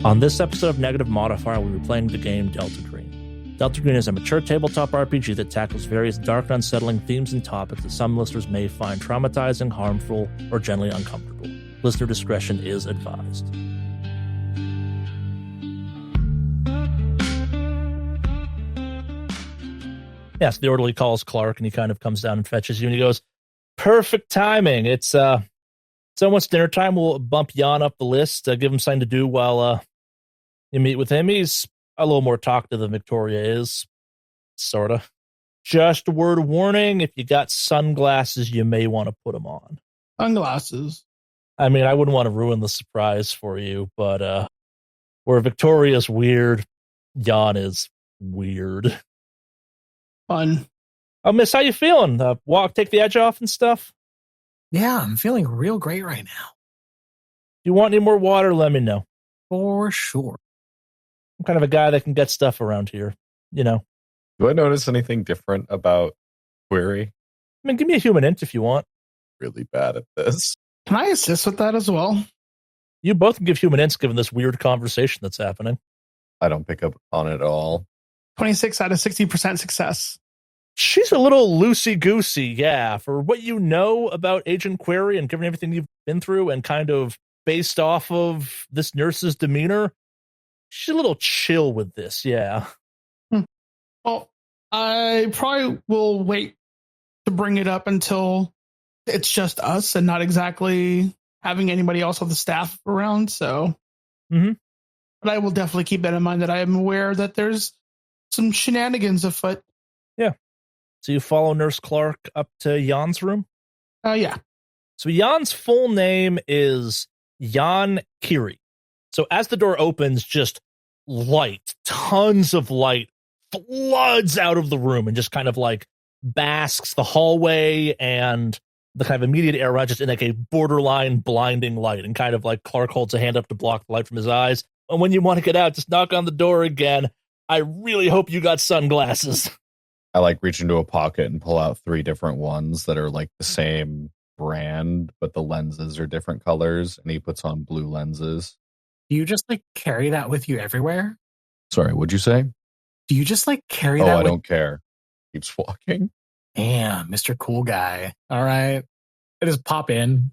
On this episode of Negative Modifier, we'll be playing the game Deltagreen. Deltagreen is a mature tabletop RPG that tackles various dark and unsettling themes and topics that some listeners may find traumatizing, harmful, or generally uncomfortable. Listener discretion is advised. Yes, the orderly calls Clark, and he kind of comes down and fetches you, and he goes, "Perfect timing. It's almost dinner time. We'll bump Jan up the list, give him something to do while you meet with him. He's a little more talkative than Victoria is, sort of. Just a word of warning, if you got sunglasses, you may want to put them on." Sunglasses? I mean, I wouldn't want to ruin the surprise for you, but where Victoria's weird, Jan is weird. Fun. Oh, Miss, how you feeling? Take the edge off and stuff? Yeah, I'm feeling real great right now. If you want any more water, let me know. For sure. I'm kind of a guy that can get stuff around here, you know. Do I notice anything different about Query? I mean, give me a human int if you want. Really bad at this. Can I assist with that as well? You both can give human ints given this weird conversation that's happening. I don't pick up on it at all. 26 out of 60% success. She's a little loosey-goosey, yeah. For what you know about Agent Query and given everything you've been through and kind of based off of this nurse's demeanor, she's a little chill with this, yeah. Well, I probably will wait to bring it up until it's just us and not exactly having anybody else on the staff around, so. Mm-hmm. But I will definitely keep that in mind that I am aware that there's some shenanigans afoot. Yeah. So you follow Nurse Clark up to Jan's room? Yeah. So Jan's full name is Jan Kiri. So as the door opens, just light, tons of light floods out of the room and just kind of like basks the hallway and the kind of immediate area just in like a borderline blinding light. And kind of like Clark holds a hand up to block the light from his eyes. And when you want to get out, just knock on the door again. I really hope you got sunglasses. I like reach into a pocket and pull out 3 different ones that are like the same brand, but the lenses are different colors, and he puts on blue lenses. Do you just like carry that with you everywhere? Sorry, what'd you say? Do you just like carry Oh, that I with... don't care. Keeps walking. Damn, Mr. Cool Guy. All right. I just pop in.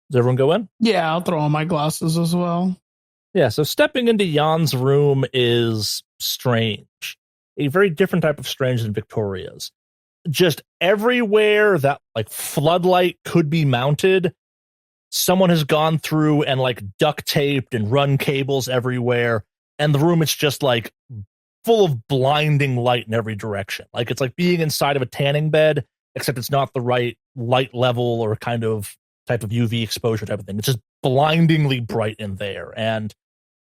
Does everyone go in? Yeah, I'll throw on my glasses as well. Yeah, so stepping into Jan's room is strange. A very different type of strange than Victoria's. Just everywhere that like floodlight could be mounted, someone has gone through and like duct taped and run cables everywhere, and the room is just like full of blinding light in every direction. Like it's like being inside of a tanning bed, except it's not the right light level or kind of type of UV exposure type of thing. It's just blindingly bright in there. And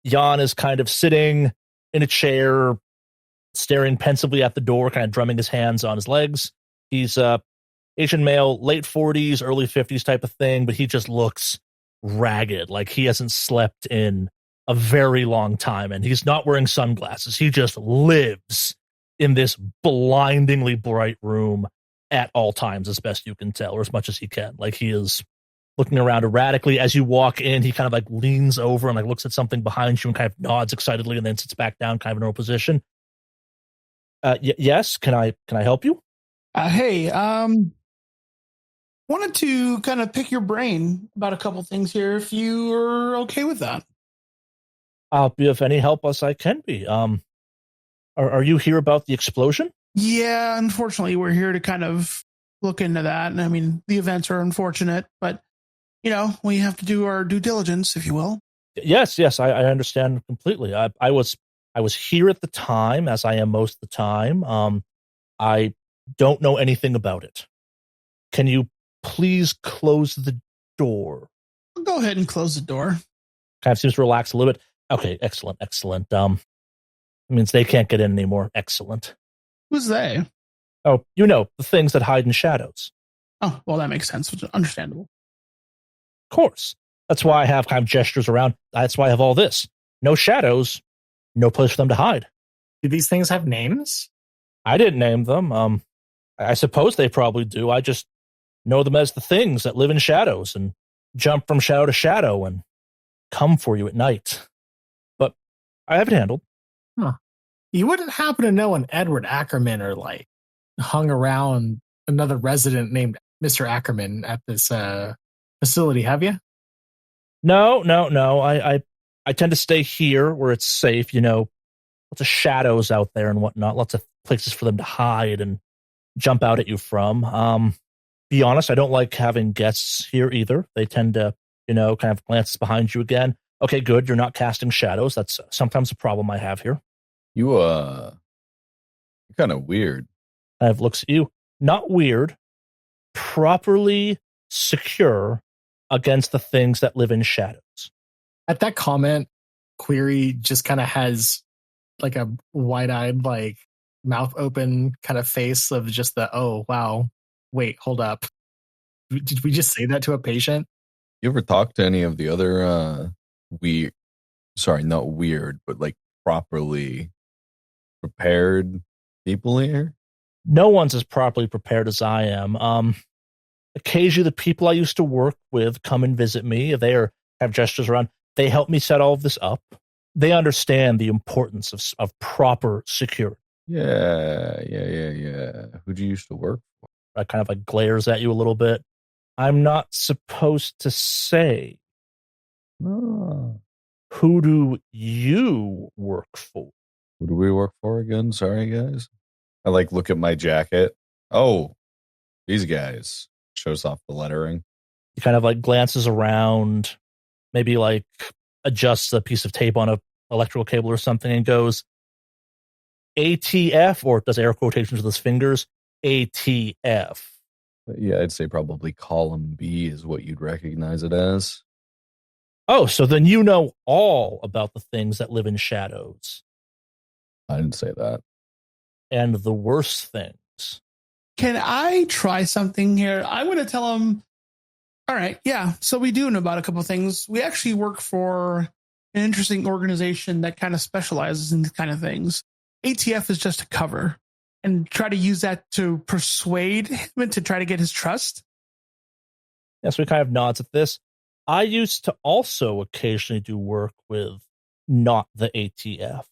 Jan is kind of sitting in a chair, staring pensively at the door, kind of drumming his hands on his legs. He's Asian male, late 40s, early 50s type of thing, but he just looks ragged, like he hasn't slept in a very long time, and he's not wearing sunglasses. He just lives in this blindingly bright room at all times, as best you can tell, or as much as he can. Like he is looking around erratically. As you walk in, he kind of like leans over and like looks at something behind you and kind of nods excitedly and then sits back down kind of in a normal position. Yes, can I help you? Hey, wanted to kind of pick your brain about a couple things here, if you are okay with that. I'll be of any help as I can be. Are you here about the explosion? Yeah, unfortunately, we're here to kind of look into that. And I mean, the events are unfortunate, but you know, we have to do our due diligence, if you will. Yes, I understand completely. I was here at the time, as I am most of the time. I don't know anything about it. Can you please close the door? I'll go ahead and close the door. Kind of seems to relax a little bit. Okay, excellent. It means they can't get in anymore. Excellent. Who's they? Oh, you know, the things that hide in shadows. Oh, well, that makes sense. Understandable. Of course. That's why I have kind of gestures around. That's why I have all this. No shadows, no place for them to hide. Do these things have names? I didn't name them. I suppose they probably do. I just know them as the things that live in shadows and jump from shadow to shadow and come for you at night. But I have it handled. You wouldn't happen to know an Edward Ackerman or like hung around another resident named Mr. Ackerman at this facility, have you? No. I tend to stay here where it's safe. Lots of shadows out there and whatnot. Lots of places for them to hide and jump out at you from. Be honest, I don't like having guests here either. They tend to, kind of glance behind you again. Okay, good. You're not casting shadows. That's sometimes a problem I have here. You're kind of weird. Kind of looks at you. Not weird. Properly secure against the things that live in shadows. At that comment, Query just kind of has like a wide-eyed, like mouth open kind of face of just the, oh, wow, wait, hold up. Did we just say that to a patient? You ever talk to any of the other not weird, but like properly prepared people here? No one's as properly prepared as I am. Occasionally the people I used to work with come and visit me. If they have gestures around, they help me set all of this up. They understand the importance of proper security. Yeah. Who'd you used to work for? I kind of like glares at you a little bit. I'm not supposed to say. Oh. Who do you work for? Who do we work for again? Sorry, guys. I like look at my jacket. Oh, these guys. Shows off the lettering. He kind of like glances around, maybe like adjusts a piece of tape on a electrical cable or something and goes, ATF, or does air quotations with his fingers, ATF. Yeah, I'd say probably column B is what you'd recognize it as. Oh, so then you know all about the things that live in shadows. I didn't say that. And the worst things. Can I try something here? I'm going to tell him, all right, yeah, so we do know about a couple of things. We actually work for an interesting organization that kind of specializes in these kind of things. ATF is just a cover, and try to use that to persuade him and to try to get his trust. Yes, we kind of nods at this. I used to also occasionally do work with not the ATF.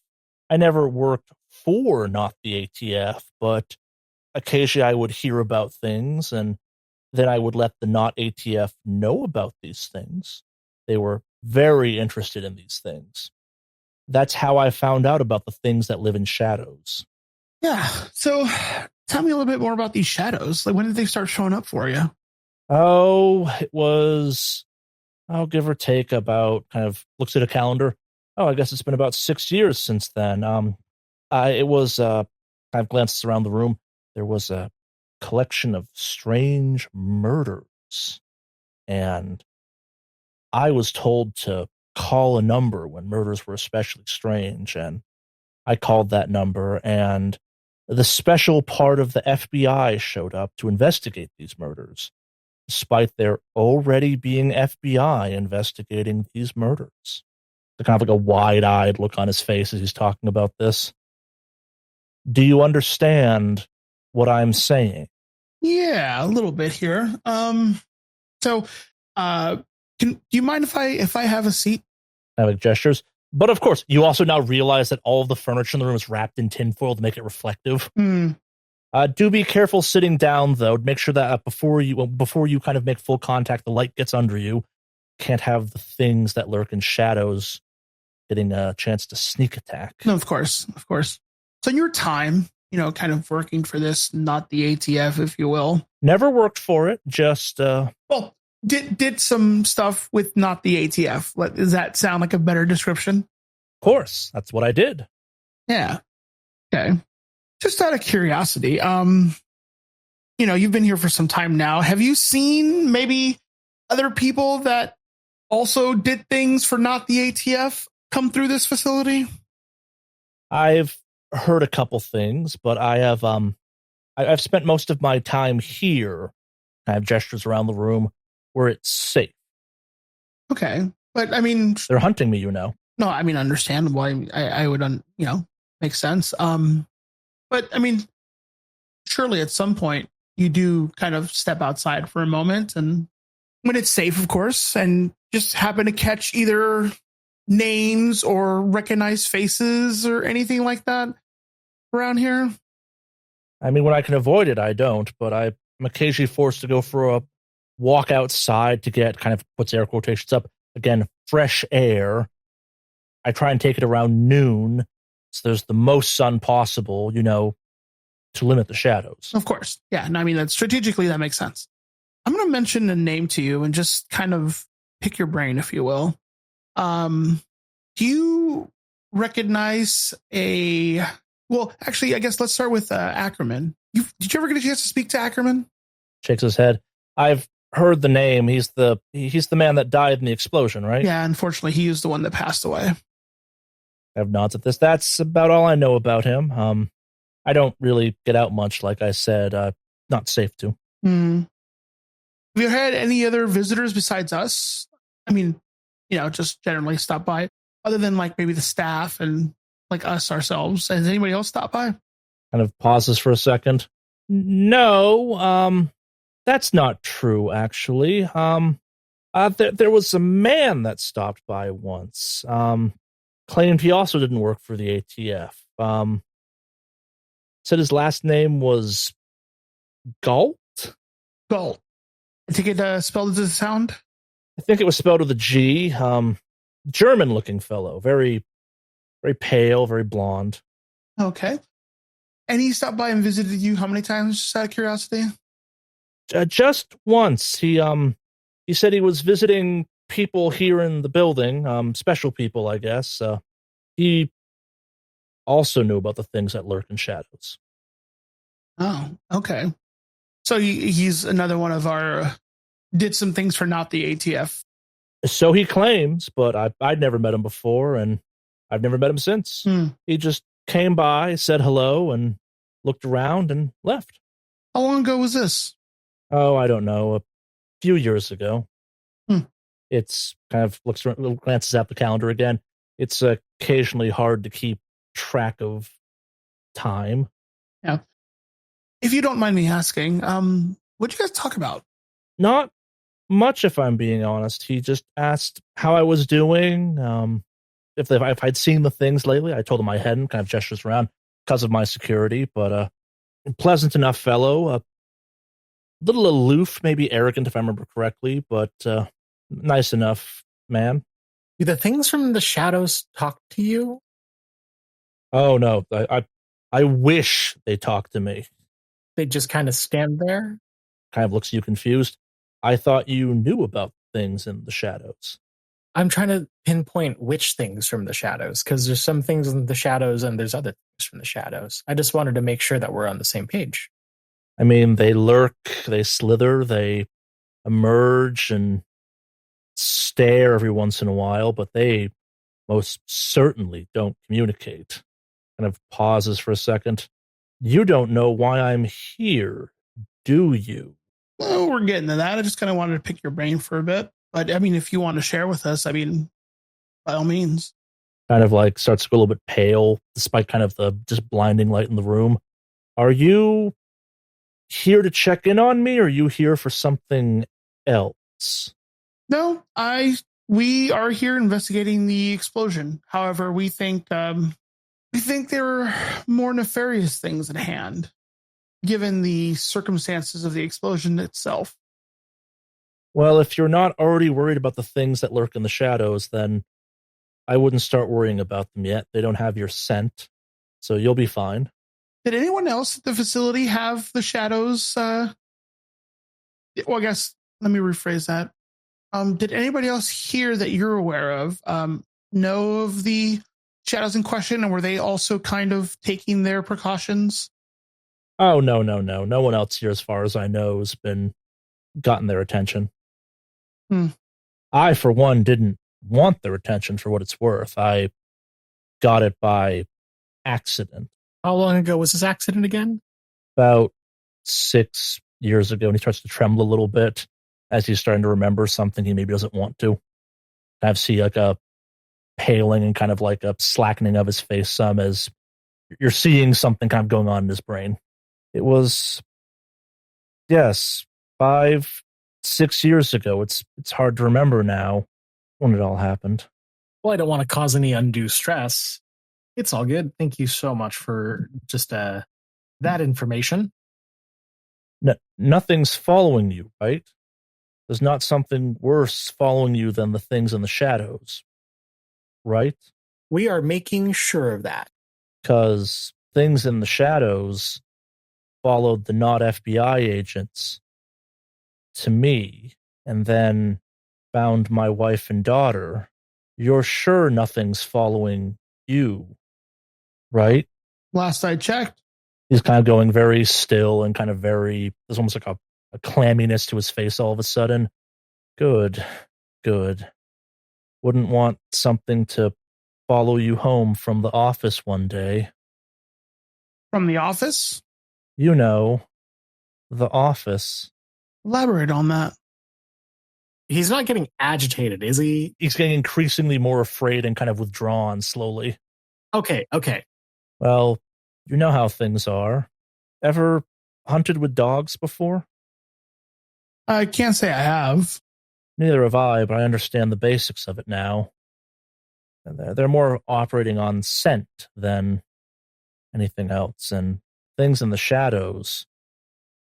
I never worked for not the ATF, but occasionally I would hear about things, and then I would let the not ATF know about these things. They were very interested in these things. That's how I found out about the things that live in shadows. Yeah, so tell me a little bit more about these shadows. Like, when did they start showing up for you? Oh, it was, I'll give or take about, kind of looks at a calendar. Oh, I guess it's been about 6 years since then. It was, kind of glances around the room. There was a collection of strange murders, and I was told to call a number when murders were especially strange, and I called that number, and the special part of the FBI showed up to investigate these murders, despite there already being FBI investigating these murders. So kind of like a wide-eyed look on his face as he's talking about this. Do you understand what I'm saying? Yeah, a little bit here. Do you mind if I have a seat? I like gestures. But of course, you also now realize that all of the furniture in the room is wrapped in tinfoil to make it reflective. Do be careful sitting down, though. Make sure that before you kind of make full contact, the light gets under you. Can't have the things that lurk in shadows getting a chance to sneak attack. No, of course. So in your time, kind of working for this, not the ATF, if you will. Never worked for it. Just well, did some stuff with not the ATF. Does that sound like a better description? Of course, that's what I did. Yeah. Okay. Just out of curiosity, you've been here for some time now. Have you seen maybe other people that also did things for not the ATF come through this facility? I've heard a couple things, but I've spent most of my time here. I have gestures around the room where it's safe. Okay, but I mean, they're hunting me, No, I mean, understandable. I would, make sense. But I mean, surely at some point you do kind of step outside for a moment, and when it's safe, of course, and just happen to catch either names or recognize faces or anything like that around here? I mean, when I can avoid it, I don't, but I'm occasionally forced to go for a walk outside to get kind of puts air quotations up again, fresh air. I try and take it around noon, so there's the most sun possible, to limit the shadows. Of course. Yeah. And I mean, that strategically, that makes sense. I'm going to mention a name to you and just kind of pick your brain, if you will. Do you recognize well, actually, I guess let's start with Ackerman. Did you ever get a chance to speak to Ackerman? Shakes his head. I've heard the name. He's the man that died in the explosion, right? Yeah, unfortunately, he was the one that passed away. I have nods at this. That's about all I know about him. I don't really get out much, like I said. Not safe to. Have you had any other visitors besides us? I mean, just generally stop by, other than like maybe the staff and like us ourselves. Has anybody else stopped by? Kind of pauses for a second. No, that's not true, actually. There was a man that stopped by once. Claimed he also didn't work for the ATF. Said his last name was Galt? Galt. I think it spelled as a sound? I think it was spelled with a G. German-looking fellow. Very, very pale, very blonde. Okay. And he stopped by and visited you how many times, just out of curiosity? Just once. He said he was visiting people here in the building, special people, I guess. He also knew about the things that lurk in shadows. Oh, okay. So he's another one of our did some things for not the ATF. So he claims, but I'd never met him before, and I've never met him since. He just came by, said hello, and looked around and left. How long ago was this? Oh, I don't know. A few years ago. It's kind of glances at the calendar again. It's occasionally hard to keep track of time. Yeah. If you don't mind me asking, what'd you guys talk about? Not much, if I'm being honest. He just asked how I was doing, if I'd seen the things lately. I told him I hadn't, kind of gestures around because of my security, but a pleasant enough fellow, a little aloof, maybe arrogant if I remember correctly, but nice enough man. Do the things from the shadows talk to you? Oh no, I wish they talked to me. They just kind of stand there? Kind of looks at you confused. I thought you knew about things in the shadows. I'm trying to pinpoint which things from the shadows, because there's some things in the shadows and there's other things from the shadows. I just wanted to make sure that we're on the same page. I mean, they lurk, they slither, they emerge and stare every once in a while, but they most certainly don't communicate. Kind of pauses for a second. You don't know why I'm here, do you? Well, we're getting to that. I just kind of wanted to pick your brain for a bit. But I mean, if you want to share with us, I mean, by all means. Kind of like starts to go a little bit pale, despite kind of the just blinding light in the room. Are you here to check in on me, or are you here for something else? No, we are here investigating the explosion. However, we think there are more nefarious things at hand, given the circumstances of the explosion itself. Well, if you're not already worried about the things that lurk in the shadows, then I wouldn't start worrying about them yet. They don't have your scent, so you'll be fine. Did anyone else at the facility have the shadows? Well, I guess, let me rephrase that. Did anybody else here that you're aware of know of the shadows in question, and were they also kind of taking their precautions? Oh, no. No one else here, as far as I know, has gotten their attention. I, for one, didn't want their attention for what it's worth. I got it by accident. How long ago was this accident again? About 6 years ago, and he starts to tremble a little bit as he's starting to remember something he maybe doesn't want to. I see like a paling and kind of like a slackening of his face some as you're seeing something kind of going on in his brain. It was, yes, 5-6 years ago. It's hard to remember now when it all happened. Well, I don't want to cause any undue stress. It's all good. Thank you so much for just that information. Nothing's following you, right? There's not something worse following you than the things in the shadows, right? We are making sure of that. Because things in the shadows followed the not FBI agents to me and then found my wife and daughter. You're sure nothing's following you, right? Last I checked. He's kind of going very still and kind of there's almost like a clamminess to his face all of a sudden. Good. Wouldn't want something to follow you home from the office one day. From the office? You know, the office. Elaborate on that. He's not getting agitated, is he? He's getting increasingly more afraid and kind of withdrawn slowly. Okay. Well, you know how things are. Ever hunted with dogs before? I can't say I have. Neither have I, but I understand the basics of it now. They're more operating on scent than anything else, and things in the shadows,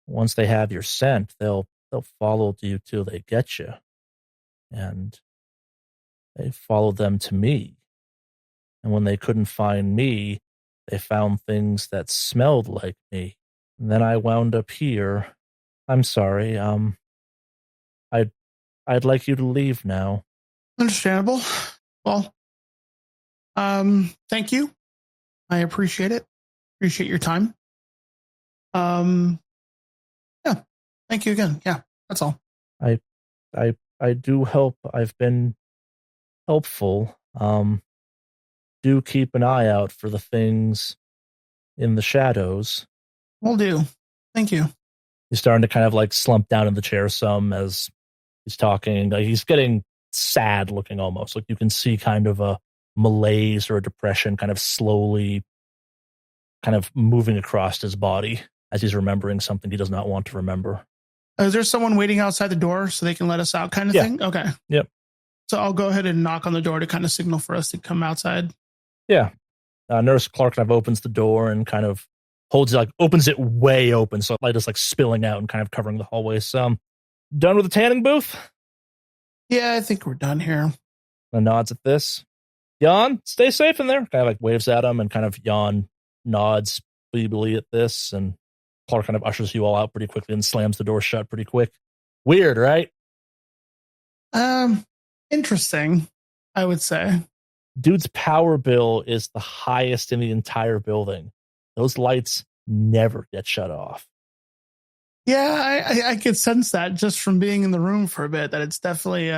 once they have your scent, they'll follow you till they get you. And they followed them to me. And when they couldn't find me, they found things that smelled like me. And then I wound up here. I'm sorry. I'd like you to leave now. Understandable. Well, thank you. I appreciate it. Appreciate your time. Yeah. Thank you again. Yeah, that's all. I do hope I've been helpful. Do keep an eye out for the things in the shadows. Will do. Thank you. He's starting to kind of like slump down in the chair some as he's talking. Like he's getting sad looking almost. Like you can see kind of a malaise or a depression kind of slowly kind of moving across his body as he's remembering something he does not want to remember. Is there someone waiting outside the door so they can let us out kind of thing? Okay. Yep. So I'll go ahead and knock on the door to kind of signal for us to come outside. Yeah. Nurse Clark kind of opens the door and kind of opens it way open. So light is like spilling out and kind of covering the hallway. So done with the tanning booth? Yeah, I think we're done here. And nods at this. Jan, stay safe in there. Kind of like waves at him and kind of Jan nods feebly at this. And Clark kind of ushers you all out pretty quickly and slams the door shut pretty quick. Weird, right? Interesting, I would say. Dude's power bill is the highest in the entire building. Those lights never get shut off. Yeah, I could sense that just from being in the room for a bit, that it's definitely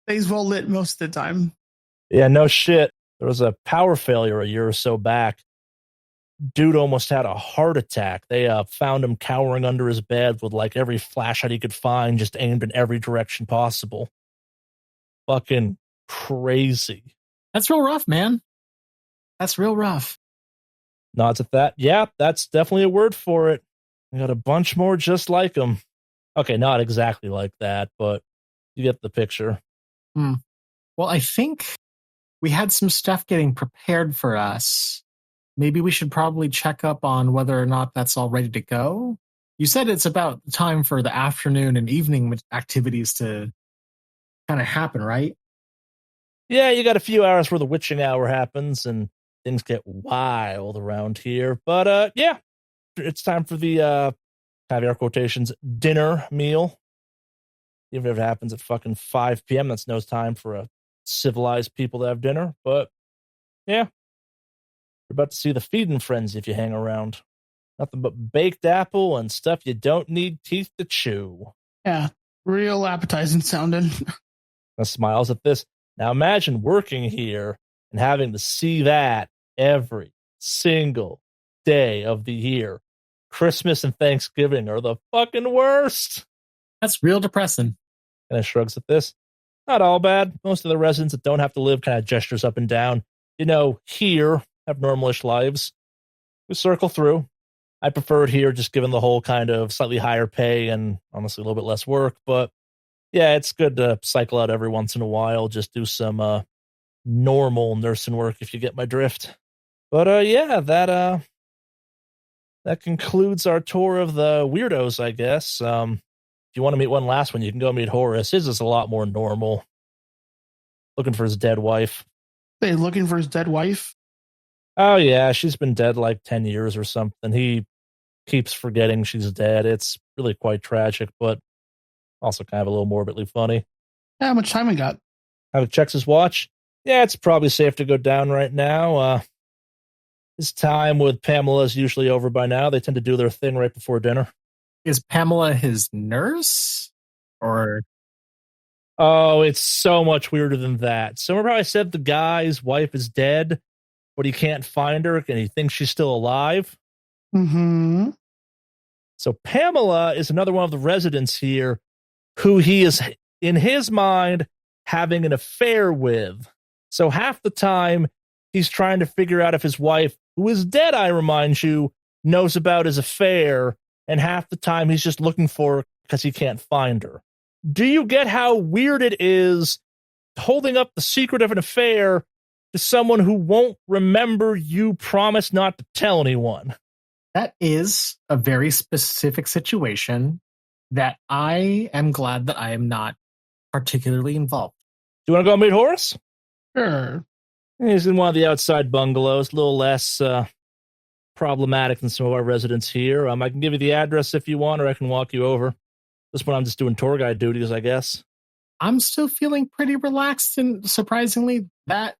stays well lit most of the time. Yeah, no shit. There was a power failure a year or so back. Dude almost had a heart attack. They found him cowering under his bed with like every flashlight he could find, just aimed in every direction possible. Fucking crazy. That's real rough, man. That's real rough. Nods at that. Yeah, that's definitely a word for it. We got a bunch more just like him. Okay, not exactly like that, but you get the picture. Well, I think we had some stuff getting prepared for us. Maybe we should probably check up on whether or not that's all ready to go. You said it's about time for the afternoon and evening activities to kind of happen, right? Yeah, you got a few hours where the witching hour happens and things get wild around here. But yeah, it's time for the kind of air quotations dinner meal. Even if it happens at fucking 5 p.m., that's no time for a civilized people to have dinner. But yeah, you're about to see the feeding frenzy if you hang around. Nothing but baked apple and stuff you don't need teeth to chew. Yeah, real appetizing sounding. Smiles at this. Now imagine working here and having to see that every single day of the year. Christmas and Thanksgiving are the fucking worst. That's real depressing. And it shrugs at this. Not all bad. Most of the residents that don't have to live kind of gestures up and down. You know, here, have normalish lives. We circle through. I prefer it here just given the whole kind of slightly higher pay and honestly a little bit less work. But yeah, it's good to cycle out every once in a while. Just do some normal nursing work, if you get my drift. But yeah, that concludes our tour of the weirdos, I guess. If you want to meet one last one, you can go meet Horace. His is a lot more normal. Looking for his dead wife. They looking for his dead wife? Oh yeah, she's been dead like 10 years or something. He keeps forgetting she's dead. It's really quite tragic, but also kind of a little morbidly funny. How much time we got? Have checks his watch. Yeah, it's probably safe to go down right now. His time with Pamela is usually over by now. They tend to do their thing right before dinner. Is Pamela his nurse? Or Oh, it's so much weirder than that. So remember how I said the guy's wife is dead, but he can't find her and he thinks she's still alive? Mm-hmm. So Pamela is another one of the residents here who he is, in his mind, having an affair with. So half the time, he's trying to figure out if his wife, who is dead, I remind you, knows about his affair, and half the time he's just looking for her because he can't find her. Do you get how weird it is holding up the secret of an affair to someone who won't remember you promised not to tell anyone? that is a very specific situation that I am glad that I am not particularly involved. Do you want to go meet Horace? Sure. He's in one of the outside bungalows, a little less problematic than some of our residents here. I can give you the address if you want, or I can walk you over. This one I'm just doing tour guide duties, I guess. I'm still feeling pretty relaxed, and surprisingly, that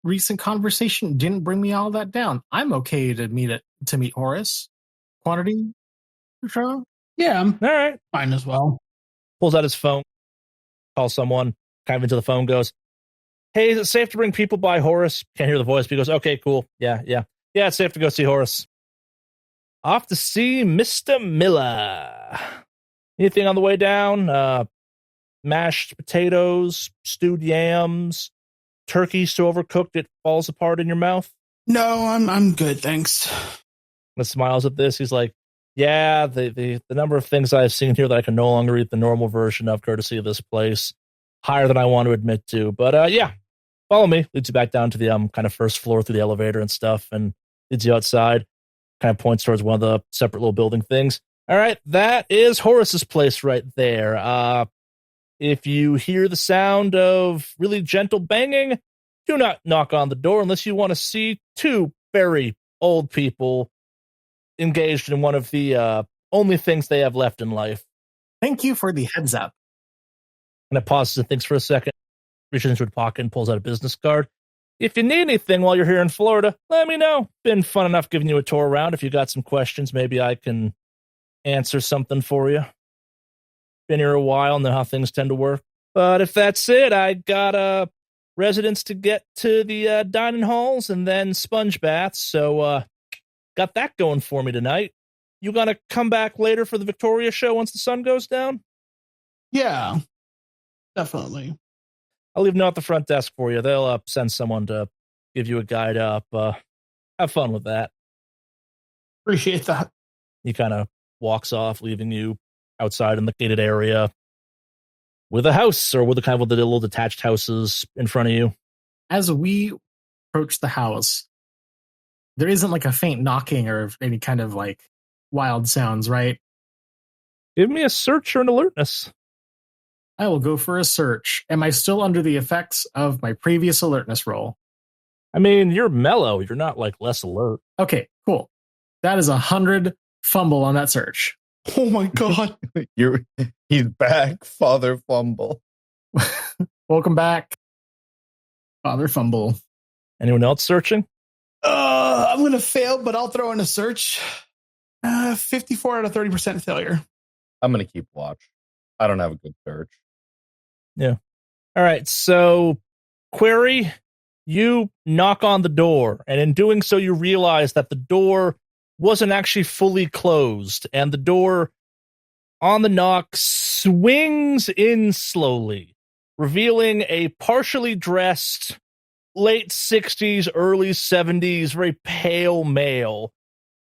recent conversation didn't bring me all that down. I'm okay to meet Horace. Quantity, sure. Yeah, I'm All right. fine as well. Pulls out his phone, calls someone, kind of into the phone, goes, "Hey, is it safe to bring people by Horace?" Can't hear the voice, but he goes, "Okay, cool. Yeah, it's safe to go see Horace." Off to see Mr. Miller. Anything on the way down? Mashed potatoes, stewed yams, turkey so overcooked it falls apart in your mouth? No, I'm good, thanks. And smiles at this. He's like, "Yeah, the number of things I've seen here that I can no longer eat the normal version of, courtesy of this place, higher than I want to admit to. But yeah, follow me." Leads you back down to the kind of first floor through the elevator and stuff, and leads you outside. Kind of points towards one of the separate little building things. All right, that is Horace's place right there. If you hear the sound of really gentle banging, do not knock on the door unless you want to see two very old people engaged in one of the only things they have left in life. Thank you for the heads up. And it pauses and thinks for a second, reaches into his pocket and pulls out a business card. "If you need anything while you're here in Florida, let me know. Been fun enough giving you a tour around. If you got some questions, maybe I can answer something for you. Been here a while, know how things tend to work. But if that's it, I got residents to get to the dining halls and then sponge baths, so got that going for me tonight. You gonna come back later for the Victoria show once the sun goes down?" Yeah, definitely. I'll leave a note at the front desk for you. They'll send someone to give you a guide up. Have fun with that. Appreciate that. He kind of walks off, leaving you outside in the gated area with a house, or with the kind of the little detached houses in front of you. As we approach the house, there isn't like a faint knocking or any kind of like wild sounds, right? Give me a search or an alertness. I will go for a search. Am I still under the effects of my previous alertness roll? I mean, you're mellow. You're not like less alert. Okay, cool. That is 100 fumble on that search. Oh my god. He's back, Father Fumble. Welcome back, Father Fumble. Anyone else searching? I'm gonna fail, but I'll throw in a search. 54 out of 30% failure. I'm going to keep watch. I don't have a good search. Yeah. All right. So, query, you knock on the door, and in doing so, you realize that the door wasn't actually fully closed, and the door on the knock swings in slowly, revealing a partially dressed, late 60s, early 70s, very pale male,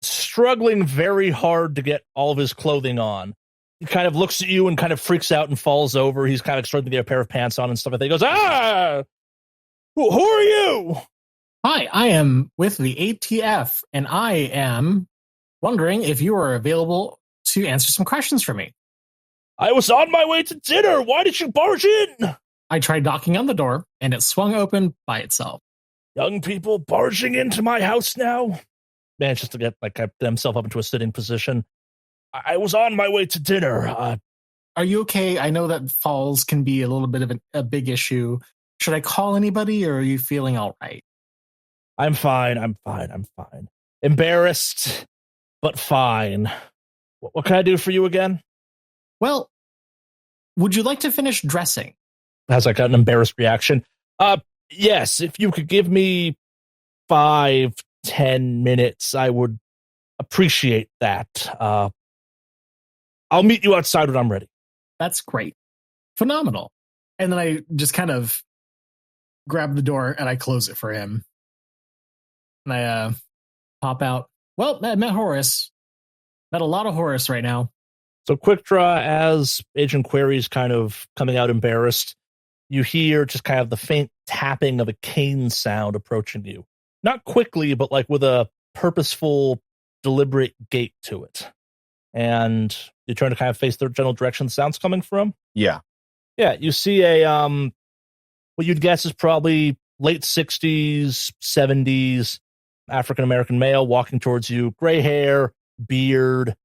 struggling very hard to get all of his clothing on. He kind of looks at you and kind of freaks out and falls over. He's kind of struggling to get a pair of pants on and stuff like that. He goes, "Ah!" Who are you? Hi, I am with the ATF, and I am wondering if you are available to answer some questions for me. I was on my way to dinner. Why did you barge in? I tried knocking on the door, and it swung open by itself. Young people barging into my house now? Manages to get himself up into a sitting position. I was on my way to dinner. Are you okay? I know that falls can be a little bit of a big issue. Should I call anybody, or are you feeling all right? I'm fine. Embarrassed, but fine. What can I do for you again? Well, would you like to finish dressing? Has got an embarrassed reaction. Yes, if you could give me 5-10 minutes, I would appreciate that. I'll meet you outside when I'm ready. That's great. Phenomenal. And then I just kind of grab the door and I close it for him. And I pop out. Well, I met Horace. Met a lot of Horace right now. So quick draw, as Agent Query's kind of coming out embarrassed, you hear just kind of the faint tapping of a cane sound approaching you. Not quickly, but like with a purposeful, deliberate gait to it. And you're trying to kind of face the general direction the sound's coming from? Yeah. Yeah, you see a, what you'd guess is probably late 60s, 70s, African-American male walking towards you, gray hair, beard,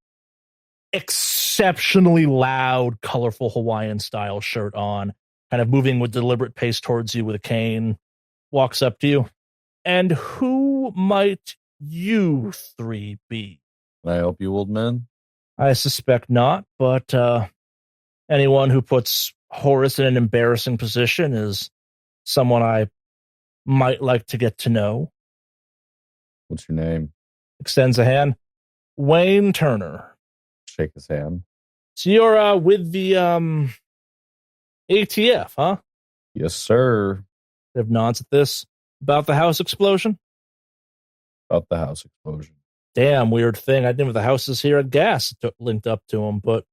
exceptionally loud, colorful Hawaiian-style shirt on, kind of moving with deliberate pace towards you with a cane, walks up to you. And who might you three be? Can I help you, old man? I suspect not, but anyone who puts Horace in an embarrassing position is someone I might like to get to know. What's your name? Extends a hand. Wayne Turner. Shake his hand. So you're with the ATF, huh? Yes, sir. Dev nods at this. About the house explosion? About the house explosion. Damn weird thing. I didn't know the houses here had gas linked up to them, but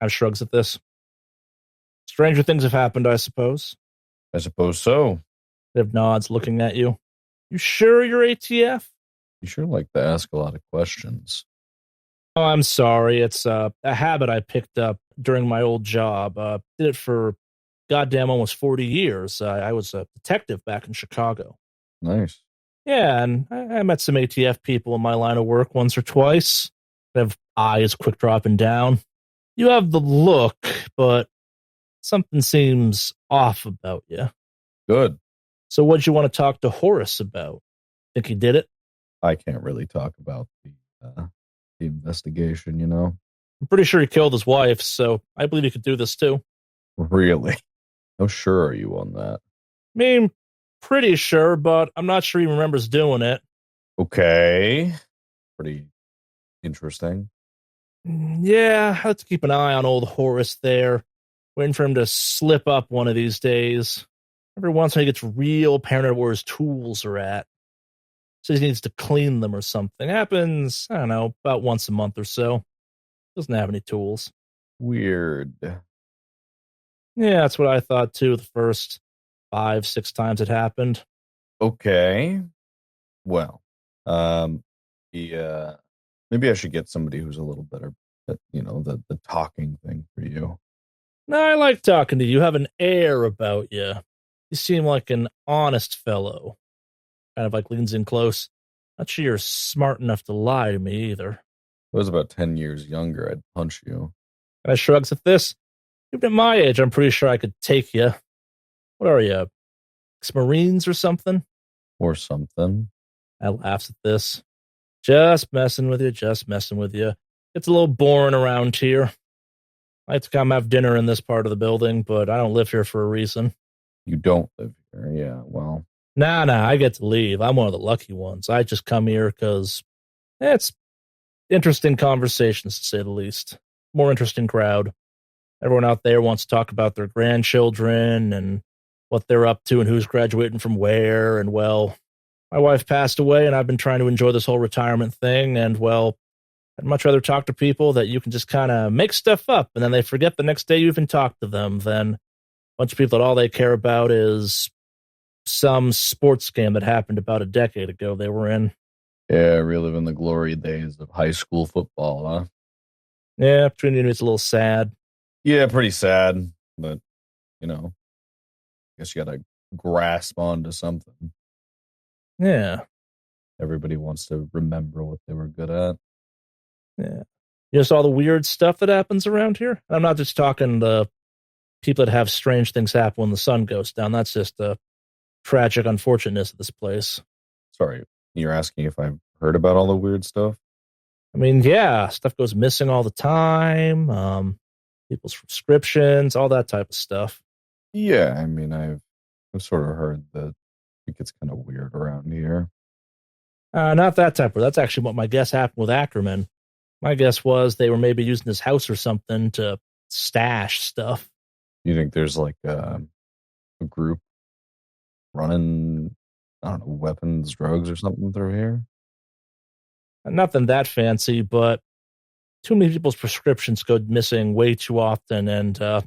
I shrugs at this. Stranger things have happened, I suppose. I suppose so. Dev nods, looking at you. You sure you're ATF? You sure like to ask a lot of questions. Oh, I'm sorry. It's a habit I picked up during my old job. Did it for goddamn almost 40 years. I was a detective back in Chicago. Nice. Yeah, and I met some ATF people in my line of work once or twice. They have eyes quick dropping down. You have the look, but something seems off about you. Good. So what'd you want to talk to Horace about? Think he did it? I can't really talk about the investigation, you know? I'm pretty sure he killed his wife, so I believe he could do this too. Really? How sure are you on that? I mean, pretty sure, but I'm not sure he remembers doing it. Okay. Pretty interesting. Yeah, I have to keep an eye on old Horace there. Waiting for him to slip up one of these days. Every once in a while he gets real paranoid where his tools are at. Says he needs to clean them or something. Happens, I don't know, about once a month or so. Doesn't have any tools. Weird. Yeah, that's what I thought too the first 5-6 times it happened. Okay. Well, maybe I should get somebody who's a little better at, the talking thing for you. No, I like talking to you. You have an air about you. You seem like an honest fellow. Kind of like leans in close. Not sure you're smart enough to lie to me either. If I was about 10 years younger, I'd punch you. And I shrugs at this. Even at my age, I'm pretty sure I could take you. What are you, ex-Marines or something? Or something. I laughs at this. Just messing with you, just messing with you. It's a little boring around here. I have to come have dinner in this part of the building, but I don't live here for a reason. You don't live here, yeah, well. Nah, I get to leave. I'm one of the lucky ones. I just come here because it's interesting conversations, to say the least. More interesting crowd. Everyone out there wants to talk about their grandchildren and what they're up to and who's graduating from where. And, well, my wife passed away, and I've been trying to enjoy this whole retirement thing. And, well, I'd much rather talk to people that you can just kind of make stuff up, and then they forget the next day you even talked to them than a bunch of people that all they care about is some sports game that happened about a decade ago they were in. Yeah, reliving the glory days of high school football, huh? Yeah, between you and me, it's a little sad. Yeah, pretty sad, but, you know, I guess you got to grasp onto something. Yeah. Everybody wants to remember what they were good at. Yeah. You know, all the weird stuff that happens around here? I'm not just talking the people that have strange things happen when the sun goes down. That's just the tragic unfortunateness of this place. Sorry, you're asking if I've heard about all the weird stuff? I mean, yeah, stuff goes missing all the time. People's prescriptions, all that type of stuff. Yeah, I mean, I've sort of heard that it gets kind of weird around here. Not that type of. That's actually what my guess happened with Ackerman. My guess was they were maybe using his house or something to stash stuff. You think there's like a group running, I don't know, weapons, drugs, or something through here? Nothing that fancy, but too many people's prescriptions go missing way too often. And not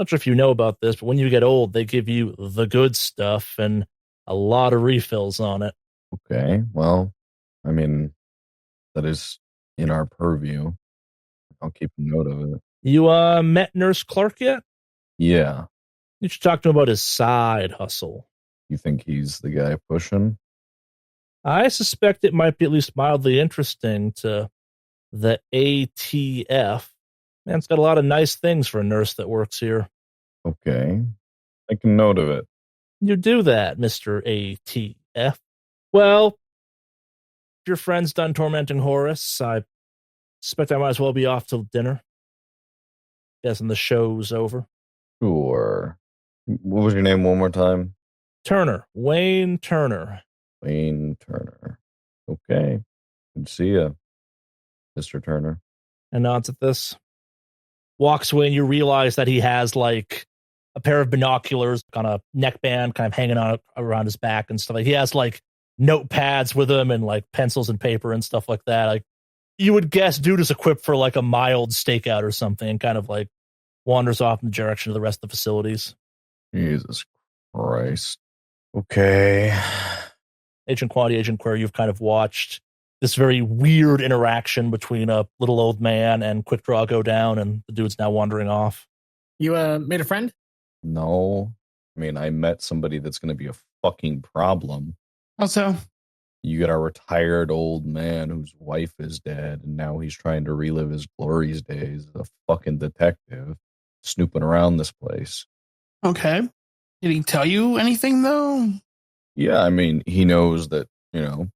sure if you know about this, but when you get old, they give you the good stuff and a lot of refills on it. Okay, well, I mean, that is in our purview. I'll keep a note of it. You met Nurse Clark yet? Yeah. You should talk to him about his side hustle. You think he's the guy pushing? I suspect it might be at least mildly interesting to the ATF. Man, it's got a lot of nice things for a nurse that works here. Okay. Make a note of it. You do that, Mr. ATF. Well, if your friend's done tormenting Horace, I suspect I might as well be off till dinner. Guessing the show's over. Sure. What was your name one more time? Turner. Wayne Turner. Wayne Turner. Okay. Good to see you, Mr. Turner. And nods at this. Walks away and you realize that he has like a pair of binoculars on a neckband kind of hanging on around his back and stuff. Like he has like notepads with him and like pencils and paper and stuff like that. Like you would guess dude is equipped for like a mild stakeout or something and kind of like wanders off in the direction of the rest of the facilities. Jesus Christ. Okay. Agent Quality, Agent Query, you've kind of watched this very weird interaction between a little old man and Quick Draw go down, and the dude's now wandering off. You made a friend? No. I mean, I met somebody that's going to be a fucking problem. Also, You got a retired old man whose wife is dead, and now he's trying to relive his glories days as a fucking detective snooping around this place. okay. Did he tell you anything, though? Yeah, I mean, he knows that, you know,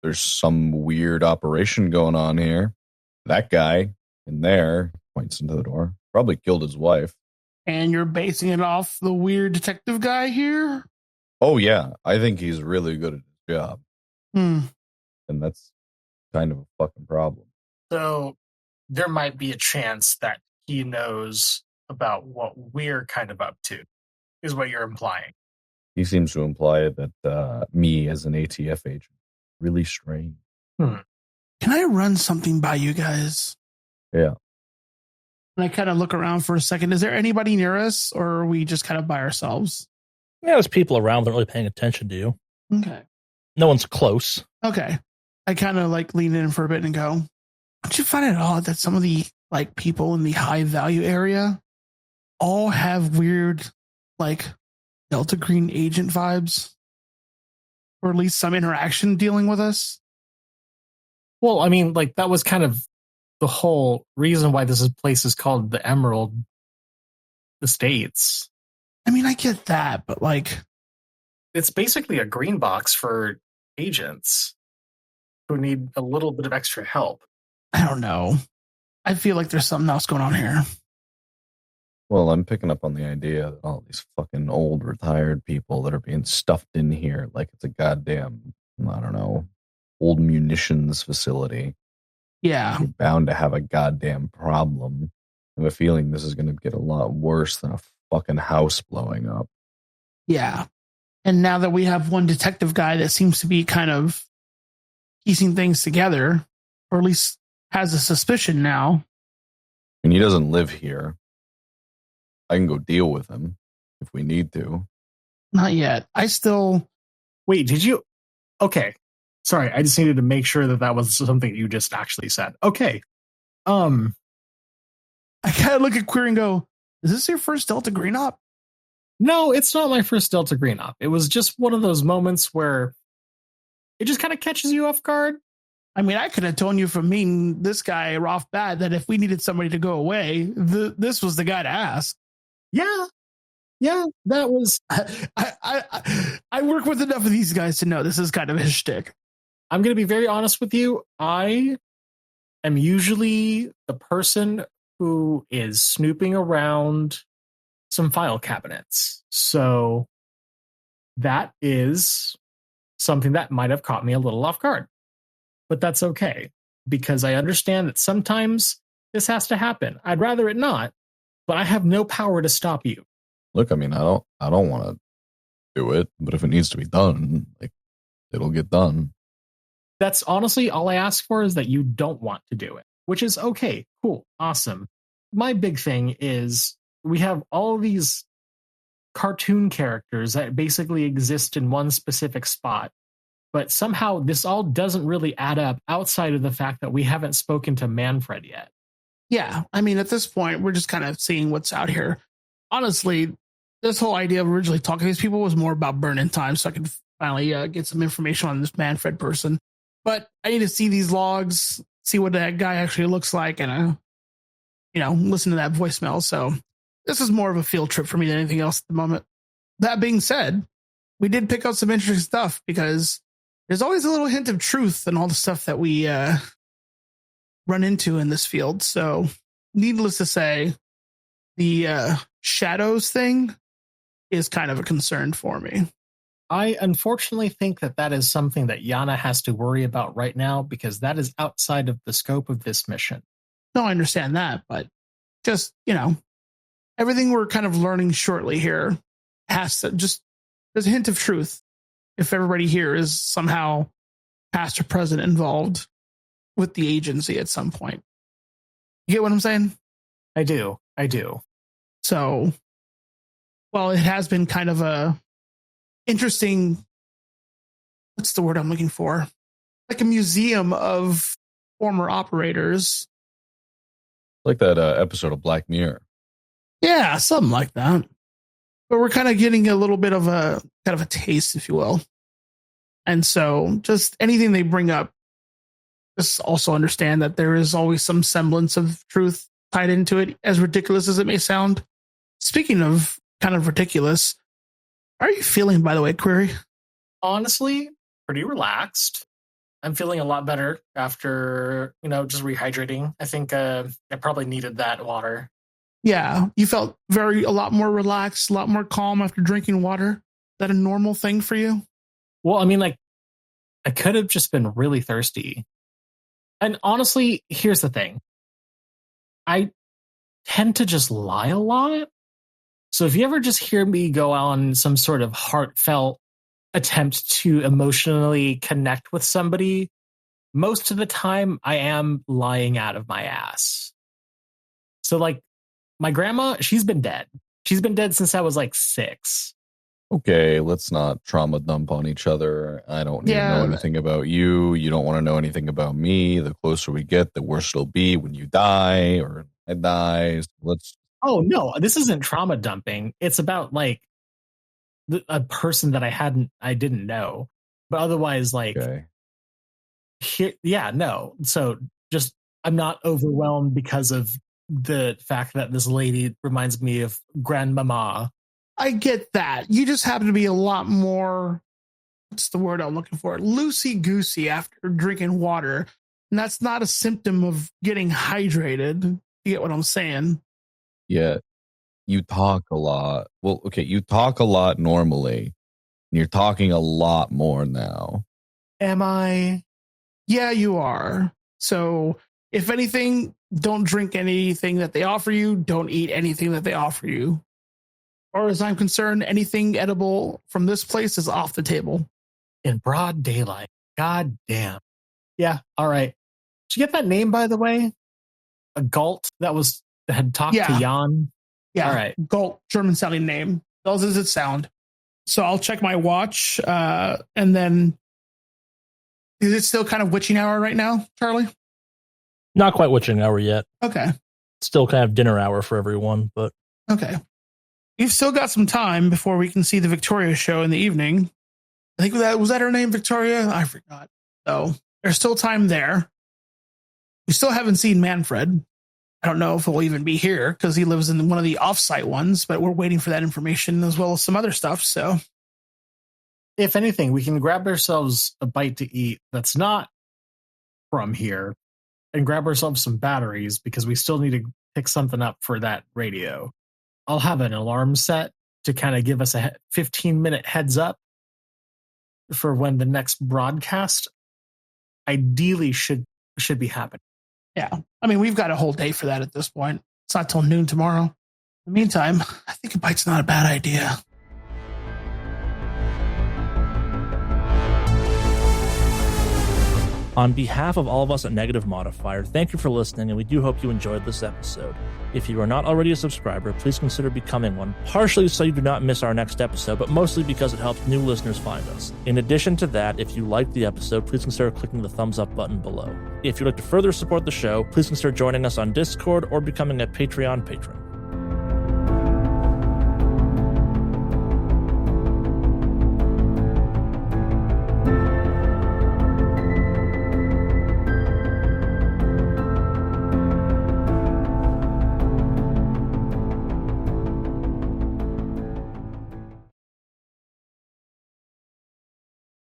there's some weird operation going on here. That guy in there, points into the door, probably killed his wife. And you're basing it off the weird detective guy here? Oh, yeah. I think he's really good at his job. Hmm. And that's kind of a fucking problem. So there might be a chance that he knows about what we're kind of up to, is what you're implying. He seems to imply that me as an ATF agent, really strange. Can I run something by you guys? Yeah. And I kind of look around for a second. Is there anybody near us, or are we just kind of by ourselves? Yeah, there's people around that are really paying attention to you. Okay. No one's close. Okay. I kind of like lean in for a bit and go, don't you find it odd that some of the like people in the high value area all have weird like deltagreen agent vibes? Or at least some interaction dealing with us? Well, I mean, like that was kind of the whole reason why this place is called the Emerald Estates. I mean, I get that, but like, It's basically a green box for agents who need a little bit of extra help. I don't know. I feel like there's something else going on here. Well, I'm picking up on the idea that all these fucking old retired people that are being stuffed in here like it's a goddamn, I don't know, old munitions facility. Yeah. You're bound to have a goddamn problem. I have a feeling this is going to get a lot worse than a fucking house blowing up. Yeah. And now that we have one detective guy that seems to be kind of piecing things together, or at least has a suspicion now. And he doesn't live here. I can go deal with him if we need to. Not yet. I still. Wait, did you? Okay. Sorry, I just needed to make sure that was something you just actually said. Okay. I kind of look at Query and go, is this your first Delta Green op? No, it's not my first Delta Green op. It was just one of those moments where it just kind of catches you off guard. I mean, I could have told you from meeting this guy off bat that if we needed somebody to go away, this was the guy to ask. Yeah, that was. I work with enough of these guys to know this is kind of his shtick. I'm going to be very honest with you. I am usually the person who is snooping around some file cabinets. So that is something that might have caught me a little off guard. But that's okay, because I understand that sometimes this has to happen. I'd rather it not, but I have no power to stop you. Look, I mean, I don't want to do it, but if it needs to be done, like, it'll get done. That's honestly all I ask for, is that you don't want to do it, which is okay, cool, awesome. My big thing is we have all these cartoon characters that basically exist in one specific spot, but somehow this all doesn't really add up outside of the fact that we haven't spoken to Manfred yet. Yeah, I mean, at this point, we're just kind of seeing what's out here. Honestly, this whole idea of originally talking to these people was more about burn-in time, so I could finally get some information on this Manfred person. But I need to see these logs, see what that guy actually looks like, and listen to that voicemail. So this is more of a field trip for me than anything else at the moment. That being said, we did pick up some interesting stuff, because there's always a little hint of truth in all the stuff that we run into in this field. So needless to say, the shadows thing is kind of a concern for me. I unfortunately think that is something that Yana has to worry about right now, because that is outside of the scope of this mission. No, I understand that, but just, everything we're kind of learning shortly here has to just, there's a hint of truth if everybody here is somehow past or present involved with the agency at some point. You get what I'm saying? I do. So, well, it has been kind of a interesting, what's the word I'm looking for? Like a museum of former operators. Like that episode of Black Mirror. Yeah, something like that. But we're kind of getting a little bit of a taste, if you will. And so just anything they bring up, just also understand that there is always some semblance of truth tied into it, as ridiculous as it may sound. Speaking of kind of ridiculous, how are you feeling, by the way, Query? Honestly, pretty relaxed. I'm feeling a lot better after, just rehydrating. I think I probably needed that water. Yeah, you felt a lot more relaxed, a lot more calm after drinking water. Is that a normal thing for you? Well, I mean, I could have just been really thirsty. And honestly, here's the thing. I tend to just lie a lot. So if you ever just hear me go on some sort of heartfelt attempt to emotionally connect with somebody, most of the time I am lying out of my ass. So my grandma, she's been dead. She's been dead since I was 6. Okay, let's not trauma dump on each other. I don't need to know anything about you. You don't want to know anything about me. The closer we get, the worse it'll be when you die or I die. So let's. Oh, no, this isn't trauma dumping. It's about a person that I didn't know. But otherwise, Okay. no. So just, I'm not overwhelmed because of the fact that this lady reminds me of grandmama. I get that. You just happen to be a lot more, what's the word I'm looking for? Loosey-goosey after drinking water. And that's not a symptom of getting hydrated. You get what I'm saying? Yeah. You talk a lot. Well, okay, you talk a lot normally. And you're talking a lot more now. Am I? Yeah, you are. So if anything, don't drink anything that they offer you. Don't eat anything that they offer you. Or as I'm concerned, anything edible from this place is off the table. In broad daylight. God damn. Yeah, all right. Did you get that name, by the way? A Galt that had talked to Jan? Yeah, all right. Galt, German sounding name. Those as it sound. So I'll check my watch, and then is it still kind of witching hour right now, Charlie? Not quite witching hour yet. Okay. Still kind of dinner hour for everyone, but Okay. You've still got some time before we can see the Victoria show in the evening. I think was that her name, Victoria? I forgot. So there's still time there. We still haven't seen Manfred. I don't know if he'll even be here because he lives in one of the offsite ones, but we're waiting for that information as well as some other stuff. So If anything, we can grab ourselves a bite to eat that's not from here and grab ourselves some batteries because we still need to pick something up for that radio. I'll have an alarm set to kind of give us a 15-minute heads up for when the next broadcast ideally should be happening. yeah, I mean, we've got a whole day for that at this point. It's not till noon tomorrow. In the meantime, I think a bite's not a bad idea. on behalf of all of us at Negative Modifier, thank you for listening, and we do hope you enjoyed this episode. If you are not already a subscriber, please consider becoming one, partially so you do not miss our next episode, but mostly because it helps new listeners find us. In addition to that, if you liked the episode, please consider clicking the thumbs up button below. If you'd like to further support the show, please consider joining us on Discord or becoming a Patreon patron.